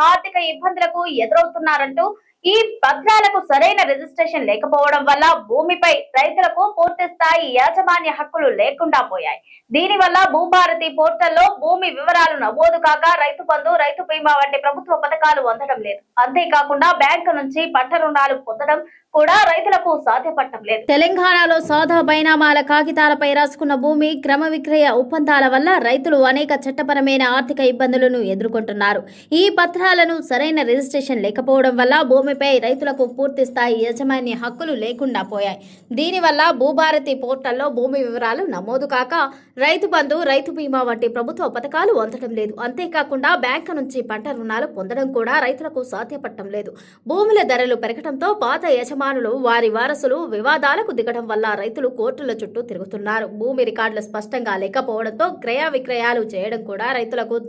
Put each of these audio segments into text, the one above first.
ఆర్థిక ఇబ్బందులకు ఎదురవుతున్నారంటూ ఈ పత్రాలకు సరైన రిజిస్ట్రేషన్ లేకపోవడం వల్ల భూమిపై రైతులకు పూర్తి స్థాయి యాజమాన్య హక్కులు లేకుండా పోయాయి. దీనివల్ల భూభారతి పోర్టల్లో భూమి వివరాలు నమోదు కాక రైతు బంధు, రైతు బీమా వంటి ప్రభుత్వ పథకాలు అందడం లేదు. అంతేకాకుండా బ్యాంకు నుంచి పంట రుణాలు పొందడం కూడా రైతులకు సాధ్యపడటం లేదు. తెలంగాణలో సాదా బైనామాల కాగితాలపై రాసుకున్న భూమి క్రమ విక్రయ ఒప్పందాల వల్ల రైతులు అనేక చట్టపరమైన ఆర్థిక ఇబ్బందులను ఎదుర్కొంటున్నారు. ఈ పత్రాలను సరైన రిజిస్ట్రేషన్ లేకపోవడం వల్ల భూమిపై రైతులకు పూర్తి స్థాయి యాజమాన్య హక్కులు లేకుండా పోయాయి. దీనివల్ల భూభారతి పోర్టల్లో భూమి వివరాలు నమోదు కాక రైతు బంధు, రైతు బీమా వంటి ప్రభుత్వ పథకాలు అందడం లేదు. అంతేకాకుండా బ్యాంకు నుంచి పంట రుణాలు పొందడం కూడా రైతులకు సాధ్యపడటం లేదు. భూముల ధరలు పెరగడంతో పాత యజమానులు, వారి వారసులు వివాదాలకు దిగడం వల్ల రైతులు కోర్టుల చుట్టూ తిరుగుతున్నారు. భూమి రికార్డులు స్పష్టంగా లేకపోవడంతో క్రయ విక్రయాలు చేయడం కూడా రైతులకు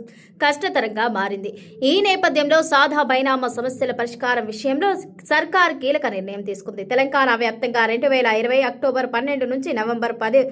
కష్టతరంగా మారింది. ఈ నేపథ్యంలో సాదా బైనామా సమస్యల పరిష్కారం విషయంలో సర్కార్ కీలక నిర్ణయం తీసుకుంది. తెలంగాణ వ్యాప్తంగా 2020 అక్టోబర్ 12 నుంచి నవంబర్ 10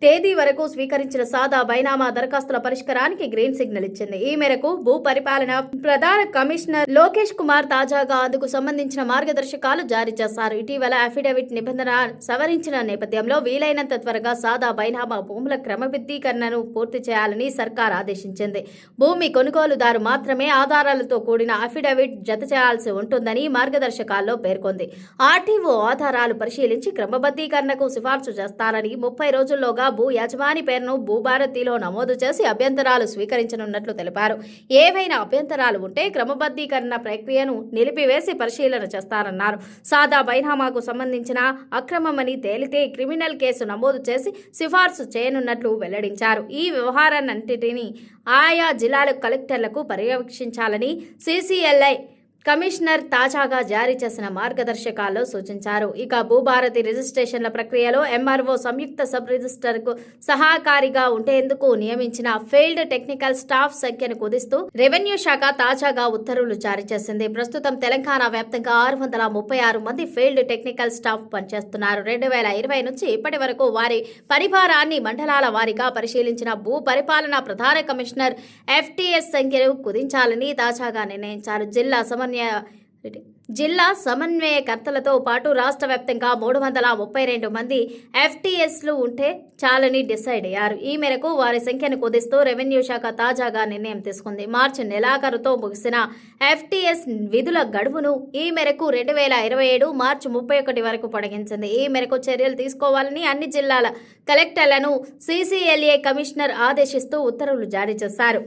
తేదీ వరకు స్వీకరించిన సాదా బైనామా దరఖాస్తుల పరిష్కారానికి గ్రీన్ సిగ్నల్ ఇచ్చింది. ఈ మేరకు భూ పరిపాలన ప్రధాన కమిషనర్ లోకేష్ కుమార్ తాజాగా అందుకు సంబంధించిన మార్గదర్శకాలు జారీ చేశారు. ఇటీవల అఫిడవిట్ నిబంధన సవరించిన నేపథ్యంలో వీలైనంత త్వరగా సాదా బైనామా భూముల క్రమబద్ధీకరణను పూర్తి చేయాలని సర్కార్ ఆదేశించింది. భూమి కొనుగోలుదారు మాత్రమే ఆధారాలతో కూడిన అఫిడవిట్ జత చేయాల్సి ఉంటుందని మార్గదర్శకాల్లో పేర్కొంది. ఆర్టీఓ ఆధారాలు పరిశీలించి క్రమబద్ధీకరణకు సిఫార్సు చేస్తారని, 30 రోజుల్లోగా భూ యజమాని పేరును భూభారతిలో నమోదు చేసి అభ్యంతరాలు స్వీకరించనున్నట్లు తెలిపారు. ఏవైనా అభ్యంతరాలు ఉంటే క్రమబద్ధీకరణ ప్రక్రియను నిలిపివేసి పరిశీలన చేస్తారన్నారు. సాదా బైనామాకు సంబంధించిన అక్రమమని తేలితే క్రిమినల్ కేసు నమోదు చేసి సిఫార్సు చేయనున్నట్లు వెల్లడించారు. ఈ వ్యవహారాన్నింటినీ ఆయా జిల్లాల కలెక్టర్లకు పర్యవేక్షించాలని సీసీఎల్ఐ కమిషనర్ తాజాగా జారీ చేసిన మార్గదర్శకాల్లో సూచించారు. ఇక భూభారతి రిజిస్ట్రేషన్ల ప్రక్రియలో ఎంఆర్ఓ సంయుక్త సబ్ రిజిస్టర్కు సహకారిగా ఉండేందుకు నియమించిన ఫీల్డ్ టెక్నికల్ స్టాఫ్ సంఖ్యను కుదిస్తూ రెవెన్యూ శాఖ తాజాగా ఉత్తర్వులు జారీ చేసింది. ప్రస్తుతం తెలంగాణ వ్యాప్తంగా 636 మంది ఫీల్డ్ టెక్నికల్ స్టాఫ్ పనిచేస్తున్నారు. 2020 నుంచి ఇప్పటి వరకు వారి పరిభారాన్ని మండలాల వారీగా పరిశీలించిన భూ పరిపాలన ప్రధాన కమిషనర్ ఎఫ్టీఎస్ సంఖ్యను కుదించాలని తాజాగా నిర్ణయించారు. జిల్లా సమన్వయకర్తలతో పాటు రాష్ట్ర వ్యాప్తంగా 332 మంది ఎఫ్టీఎస్లు ఉంటే చాలని డిసైడ్ అయ్యారు. ఈ మేరకు వారి సంఖ్యను కుదిస్తూ రెవెన్యూ శాఖ తాజాగా నిర్ణయం తీసుకుంది. మార్చి నెలాఖరుతో ముగిసిన ఎఫ్టీఎస్ విధుల గడువును ఈ మేరకు 2027 మార్చి 31 వరకు పొడిగించింది. ఈ మేరకు చర్యలు తీసుకోవాలని అన్ని జిల్లాల కలెక్టర్లను సీసీఎల్ఏ కమిషనర్ ఆదేశిస్తూ ఉత్తర్వులు జారీ చేశారు.